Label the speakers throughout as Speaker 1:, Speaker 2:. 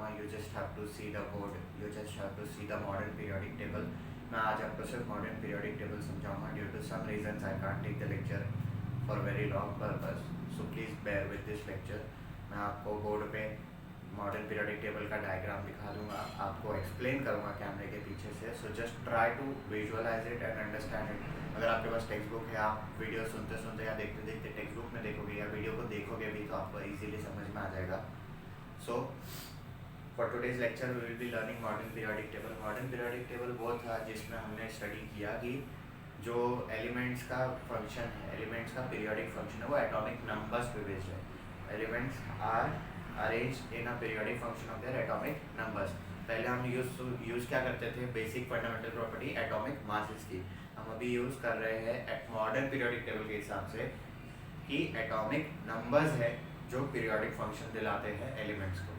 Speaker 1: समझाऊंगा. You just have to see the board, you just have to see the modern periodic table. मैं आज आपको सिर्फ modern periodic table समझाऊंगा. Due to some reasons I can't take the lecture for very long purpose, so please bear with this lecture. मैं आपको board पे modern periodic table का diagram दिखा दूंगा, आपको एक्सप्लेन करूंगा कैमरे के पीछे से. So just try to visualize it and understand it. अगर आपके पास टेक्स्ट बुक है, आप वीडियो सुनते सुनते या देखते देखते टेक्स्ट बुक में देखोगे या वीडियो को देखोगे भी तो आपको ईजिली समझ में आ जाएगा. So for today's lecture we will be learning modern periodic table. Modern periodic table वो था जिसमें हमने स्टडी किया कि जो एलिमेंट्स का फंक्शन है, एलिमेंट्स का पीरियोडिक फंक्शन है वो एटॉमिक नंबर्स पे बेस्ड है. Elements are arranged in a periodic function of their atomic numbers. पहले हम यूज़ क्या करते थे, basic fundamental property atomic masses की. हम अभी यूज़ कर रहे हैं मॉडर्न पीरियोडिक टेबल के हिसाब से कि एटॉमिक नंबर्स है जो पीरियोडिक फंक्शन दिलाते हैं एलिमेंट्स को.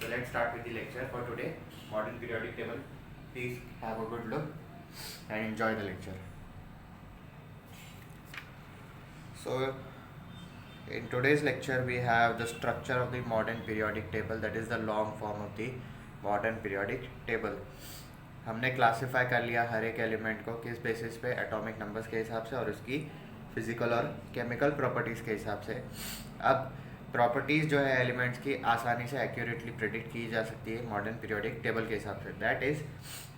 Speaker 1: So let's start with the lecture for today. Modern periodic table. Please have a good look and enjoy the lecture. So in today's lecture we have the structure of the modern periodic table, that is the long form of the modern periodic table. हमने classify कर लिया हर एक element को किस basis पे, atomic numbers के हिसाब से और उसकी फिजिकल और केमिकल प्रॉपर्टीज़ के हिसाब से. अब प्रॉपर्टीज़ जो है एलिमेंट्स की आसानी से एक्यूरेटली प्रेडिक्ट की जा सकती है मॉडर्न पीरियोडिक टेबल के हिसाब से. दैट इज़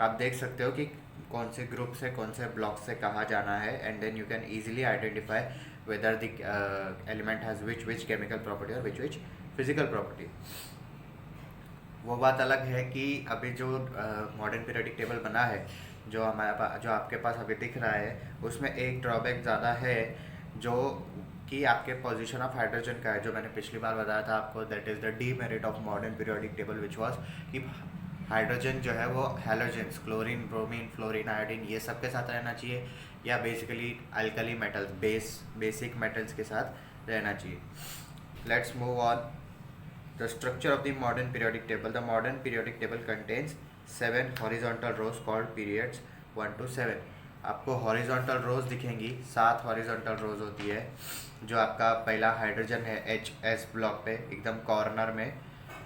Speaker 1: आप देख सकते हो कि कौन से ग्रुप से कौन से ब्लॉक से कहाँ जाना है and then you can easily identify whether the element has which chemical property और विच फिजिकल प्रॉपर्टी. वो बात अलग है कि अभी जो मॉडर्न पीरियोडिक टेबल बना है, जो हमारे पास, जो आपके पास अभी दिख रहा है, उसमें एक ड्रॉबैक ज़्यादा है जो कि आपके पोजीशन ऑफ हाइड्रोजन का है, जो मैंने पिछली बार बताया था आपको. That is the demerit of modern periodic table which was कि हाइड्रोजन जो है वो halogens, chlorine, bromine, fluorine, iodine, ये सब के साथ रहना चाहिए या basically alkali metals, basic metals के साथ रहना चाहिए. Let's move on. The structure of the modern periodic table. The modern periodic table contains 7 horizontal rows called periods 1 to 7. आपको हॉरिजॉन्टल रोज दिखेंगी, 7 हॉरिजॉन्टल रोज होती है. जो आपका पहला हाइड्रोजन है HS ब्लॉक पे एकदम कॉर्नर में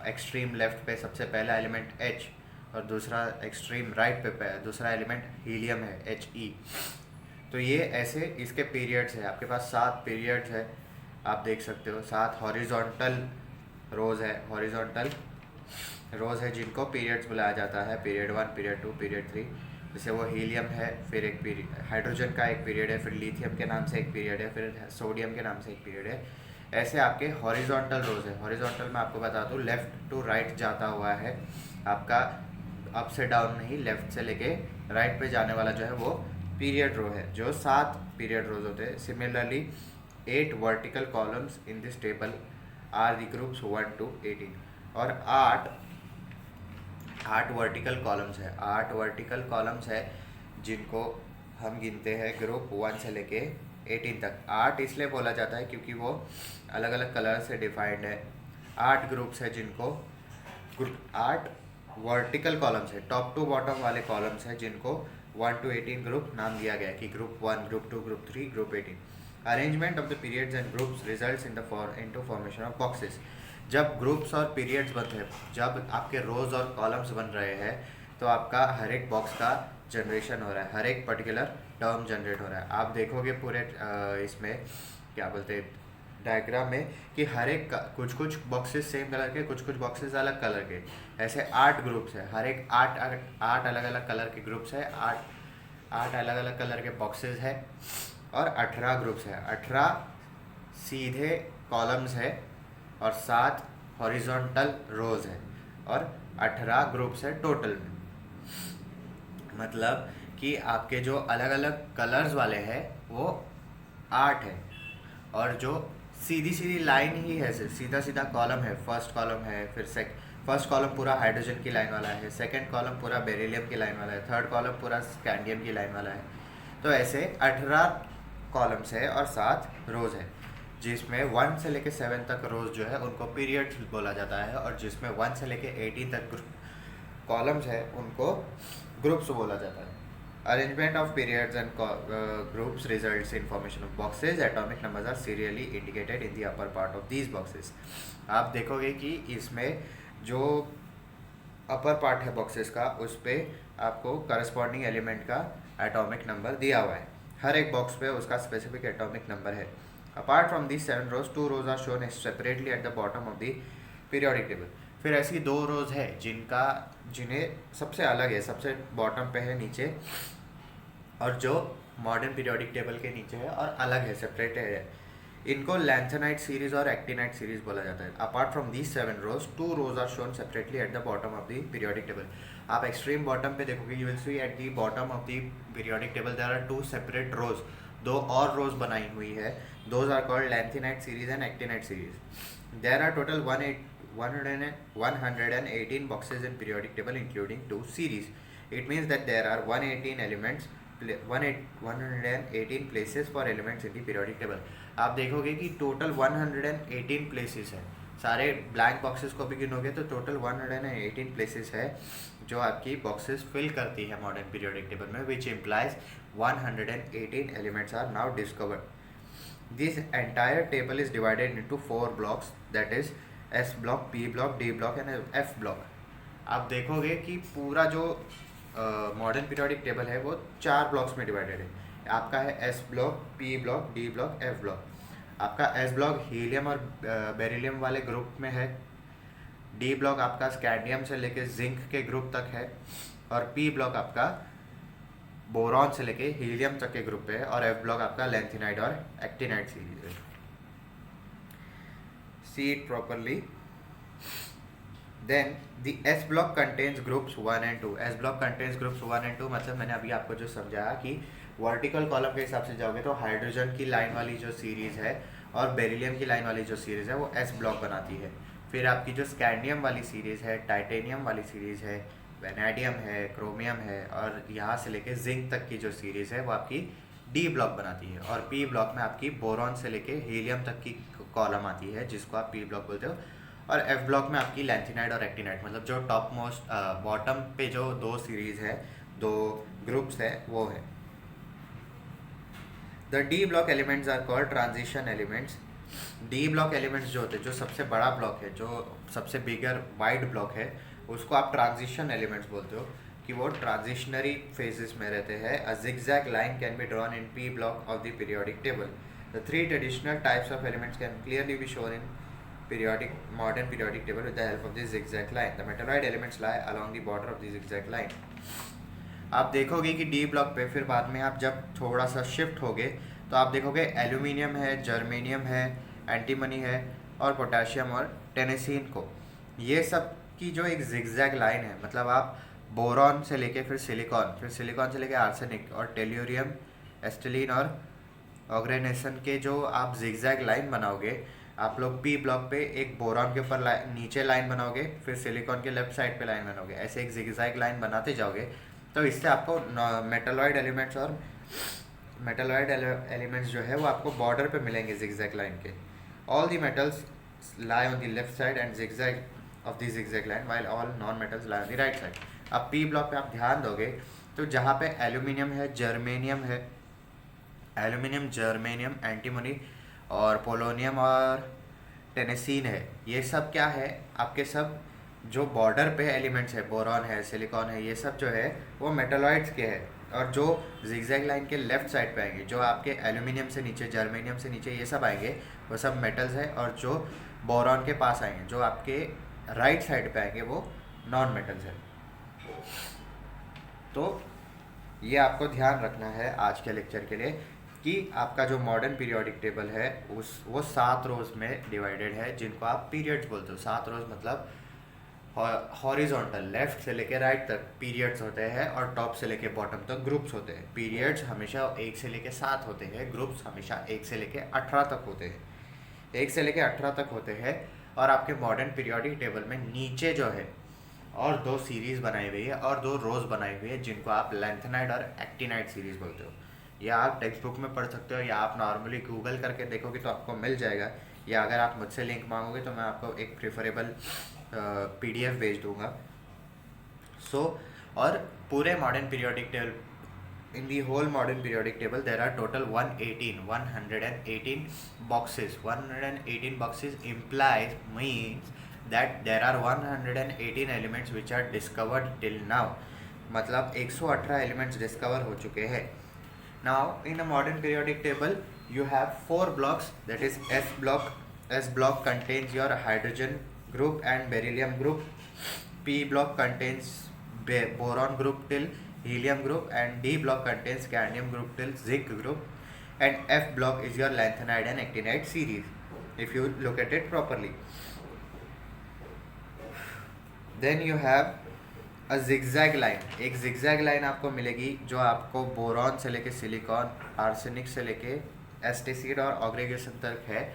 Speaker 1: एक्सट्रीम लेफ्ट पे सबसे पहला एलिमेंट H, और दूसरा एक्सट्रीम राइट पे दूसरा एलिमेंट हीलियम है HE. तो ये ऐसे इसके पीरियड्स है. आपके पास 7 पीरियड्स है, आप देख सकते हो. 7 हॉरिजॉन्टल रोज है, हॉरिजॉन्टल रोज है जिनको पीरियड्स बुलाया जाता है. Period 1, period 2, period 3. जैसे वो हीलियम है, फिर एक पीरियड हाइड्रोजन का एक पीरियड है, फिर लिथियम के नाम से एक पीरियड है, फिर सोडियम के नाम से एक पीरियड है. ऐसे आपके हॉरिजॉन्टल रोज है. हॉरिजॉन्टल में आपको बता दूँ लेफ़्ट टू राइट जाता हुआ है आपका, अप से डाउन नहीं, लेफ़्ट से लेके राइट पे जाने वाला जो है वो पीरियड रो है, जो 7 पीरियड रोज होते हैं. Similarly 8 vertical columns in this table are the groups 1 to 18. और 8 वर्टिकल कॉलम्स है. 8 वर्टिकल कॉलम्स है जिनको हम गिनते हैं ग्रुप 1 से लेके 18 तक. 8 इसलिए बोला जाता है क्योंकि वो अलग अलग कलर से डिफाइंड है. 8 ग्रुप्स है जिनको 8 वर्टिकल कॉलम्स है, टॉप टू बॉटम वाले कॉलम्स है जिनको 1 to 18 ग्रुप नाम दिया गया है कि group 1, group 2, group 3, group 18. Arrangement of the periods and groups results into formation of boxes. जब ग्रुप्स और पीरियड्स बनते हैं, जब आपके रोज और कॉलम्स बन रहे हैं, तो आपका हर एक बॉक्स का जनरेशन हो रहा है, हर एक पर्टिकुलर टर्म जनरेट हो रहा है. आप देखोगे पूरे इसमें क्या बोलते हैं डायग्राम में कि हर एक कुछ कुछ बॉक्सेस सेम कलर के, कुछ कुछ बॉक्सेस अलग कलर के. ऐसे 8 ग्रुप्स है, हर एक 8 अलग अलग कलर के ग्रुप्स है, 8 अलग अलग कलर के बॉक्सेस है और 18 ग्रुप्स है. 18 सीधे कॉलम्स है और 7 हॉरिजॉन्टल रोज है और 18 ग्रुप्स है टोटल में. मतलब कि आपके जो अलग अलग कलर्स वाले हैं वो 8 है, और जो सीधी सीधी लाइन ही है, सीधा सीधा कॉलम है, फर्स्ट कॉलम है, फिर फर्स्ट कॉलम पूरा हाइड्रोजन की लाइन वाला है, सेकंड कॉलम पूरा बेरिलियम की लाइन वाला है, थर्ड कॉलम पूरा स्कैंडियम की लाइन वाला है. तो ऐसे 18 कॉलम्स है और 7 रोज है, जिसमें 1 से लेके 7 तक रोज जो है उनको पीरियड्स बोला जाता है, और जिसमें 1 से लेके 80 तक कॉलम्स है उनको ग्रुप्स बोला जाता है. Arrangement of periods and groups results in formation of boxes. Atomic numbers are serially indicated in the upper part of these boxes. आप देखोगे कि इसमें जो अपर पार्ट है बॉक्सेस का, उस पर आपको करस्पॉन्डिंग एलिमेंट का एटॉमिक नंबर दिया हुआ है। हर एक बॉक्स पे उसका स्पेसिफिक एटॉमिक नंबर है। Apart from the 7 rows, 2 rows are shown separately at the bottom of the periodic table. फिर ऐसी 2 रोज है जिन्हें सबसे अलग है, सबसे बॉटम पे है नीचे, और जो मॉडर्न पीरियोडिक टेबल के नीचे है और अलग है, सेपरेट है। इनको लैंथेनाइट सीरीज और एक्टिनाइट सीरीज बोला जाता है। Apart from these 7 rows, 2 rows are shown separately at the bottom of the periodic table. आप एक्सट्रीम बॉटम पे देखोगे, you will see at the bottom of the periodic table there are 2 separate rows, 2 और rows बनाई हुई है। Those are called lanthanide series and actinide series. There are total 118 boxes in periodic table including 2 series. It means that there are 118 elements, 118 places for elements in the periodic table. आप देखोगे कि total 118 places है। सारे blank boxes को भी गिनोगे तो total 118 places है जो आपकी बॉक्सेस फिल करती है मॉडर्न पीरियोडिक टेबल में, which implies 118 elements are now discovered. This entire table is divided into 4 blocks, that is S block, P block, D block and F block. आप देखोगे कि पूरा जो मॉडर्न पीरियोडिक टेबल है वो 4 ब्लॉक्स में divided है। आपका है S block, P block, D block, F block. आपका एस ब्लॉक हीलियम और बेरिलियम वाले ग्रुप में है। डी ब्लॉक आपका स्कैंडियम से लेके जिंक के ग्रुप तक है। और पी ब्लॉक आपका बोरॉन से लेके हीलियम तक के ग्रुप पे है। और एफ ब्लॉक आपका लैंथेनाइट और एक्टिनाइट सीरीज है। See it properly. Then the S block contains groups 1 and 2. S block contains groups 1 and 2 मतलब मैंने अभी आपको जो समझाया कि वर्टिकल कॉलम के हिसाब से जाओगे तो हाइड्रोजन की लाइन वाली जो सीरीज़ है और बेरिलियम की लाइन वाली जो सीरीज़ है वो S ब्लॉक बनाती है। फिर आपकी जो स्कैंडियम वाली सीरीज़ है, टाइटेनियम वाली सीरीज़ है, वेनेडियम है, क्रोमियम है, और यहाँ से लेके जिंक तक की जो सीरीज़ है वो आपकी डी ब्लॉक बनाती है। और पी ब्लॉक में आपकी बोरॉन से लेके हीलियम तक की कॉलम आती है जिसको आप पी ब्लॉक बोलते हो। और एफ ब्लॉक में आपकी लैंथेनाइट और एक्टिनाइट, मतलब जो टॉप मोस्ट बॉटम पे जो 2 सीरीज है, 2 ग्रुप्स है, वो है। The D block elements are called transition elements. D block elements जो होते हैं, जो सबसे बड़ा ब्लॉक है, जो सबसे बिगर वाइड ब्लॉक है, उसको आप ट्रांजिशन एलिमेंट्स बोलते हो कि वो ट्रांजिशनरी फेजेस में रहते हैं। अ zigzag line can be drawn in P block of the periodic table. The 3 traditional types of elements can clearly be shown in modern periodic table with the help of this zigzag line. The metalloid elements lie along the border of the zigzag line. आप देखोगे कि D block पे फिर बाद में आप जब थोड़ा सा शिफ्ट होगे तो आप देखोगे एल्यूमिनियम है, जर्मेनियम है, एंटीमनी है, और पोटेशियम और टेनेसीन को, ये सब की जो एक जिगजैग लाइन है, मतलब आप बोरॉन से लेके फिर सिलिकॉन से लेके आर्सेनिक और टेल्यूरियम, एस्टेलिन और ऑर्गेनेशन के जो आप जिगजैग लाइन बनाओगे, आप लोग पी ब्लॉक पे एक बोरॉन के ऊपर नीचे लाइन बनाओगे, फिर सिलिकॉन के लेफ्ट साइड पे लाइन बनाओगे, ऐसे एक जिगजैग लाइन बनाते जाओगे, तो इससे आपको मेटलॉइड एलिमेंट्स जो है वो आपको बॉर्डर पे मिलेंगे जिगजैग लाइन के। All the metals lie on the left side and zigzag of the zigzag line, while all non metals lie on the right side. अब पी ब्लॉक पे आप ध्यान दोगे तो जहाँ पे एल्यूमिनियम है, जर्मेनियम, एंटीमनी और पोलोनियम और टेनेसीन है, ये सब क्या है, आपके सब जो बॉर्डर पे एलिमेंट्स है, बोरॉन है, सिलिकॉन है, ये सब जो है वो मेटलॉइड्स के हैं। और जो जिगजैग लाइन के लेफ्ट साइड पे आएंगे, जो आपके एल्यूमिनियम से नीचे, जर्मेनियम से नीचे, ये सब आएंगे, वो सब मेटल्स है। और जो बोरॉन के पास आएंगे, जो आपके राइट साइड पे आएंगे, वो नॉन मेटल्स है। तो ये आपको ध्यान रखना है आज के लेक्चर के लिए कि आपका जो मॉडर्न पीरियोडिक टेबल है वो 7 रोज में डिवाइडेड है, जिनको आप पीरियड्स बोलते हो। 7 रोज मतलब हॉरिजॉन्टल, लेफ्ट से लेके राइट तक पीरियड्स होते हैं, और टॉप से लेके बॉटम तक ग्रुप्स होते हैं। पीरियड्स हमेशा 1 से लेके 7 होते हैं, ग्रुप्स हमेशा 1 से लेके 18 तक होते हैं। 1 से लेके 18 तक होते हैं। और आपके मॉडर्न पीरियोडिक टेबल में नीचे जो है और 2 सीरीज़ बनाई हुई है और 2 रोज बनाई हुई है, जिनको आप लैंथेनाइट और एक्टिनाइट सीरीज़ बोलते हो। या आप टेक्स्ट बुक में पढ़ सकते हो, या आप नॉर्मली गूगल करके देखोगे तो आपको मिल जाएगा, या अगर आप मुझसे लिंक मांगोगे तो मैं आपको एक प्रेफरेबल PDF भेज दूंगा। और पूरे modern periodic table, in the whole modern periodic table there are total 118 boxes. 118 boxes implies means that there are 118 elements which are discovered till now. मतलब 118 elements discover हो चुके हैं. Now in a modern periodic table you have 4 blocks, that is S block. S block contains your hydrogen group and beryllium group. P block contains boron group till helium group, and D block contains cadmium group till zinc group, and F block is your lanthanide and actinide series if you look at it properly. Then you have a zigzag line. एक zigzag line आपको मिलेगी जो आपको boron से लेके silicon, arsenic से लेके एस्टेसिड और ऑग्रीगेशन तक है.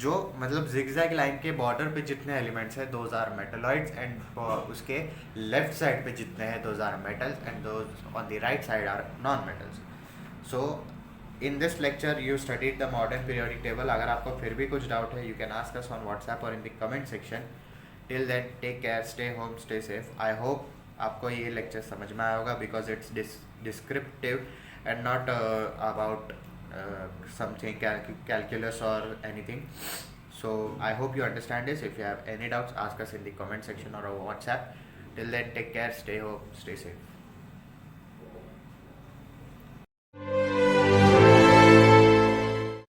Speaker 1: जो मतलब zigzag लाइन के बॉर्डर पे जितने एलिमेंट्स हैं दोज आर मेटलॉइड्स, एंड उसके लेफ्ट साइड पे जितने हैं those are metals, and those on the right side are non metals. So in this lecture you studied the modern periodic table. अगर आपको फिर भी कुछ डाउट है you can ask us on WhatsApp और in the comment section. Till then take care, stay home, stay safe. I hope आपको ये lecture समझ में आया होगा because it's descriptive and not about something calculus or anything. So I hope you understand this. If you have any doubts, ask us in the comment section or on WhatsApp. Till then, take care, stay home, stay safe.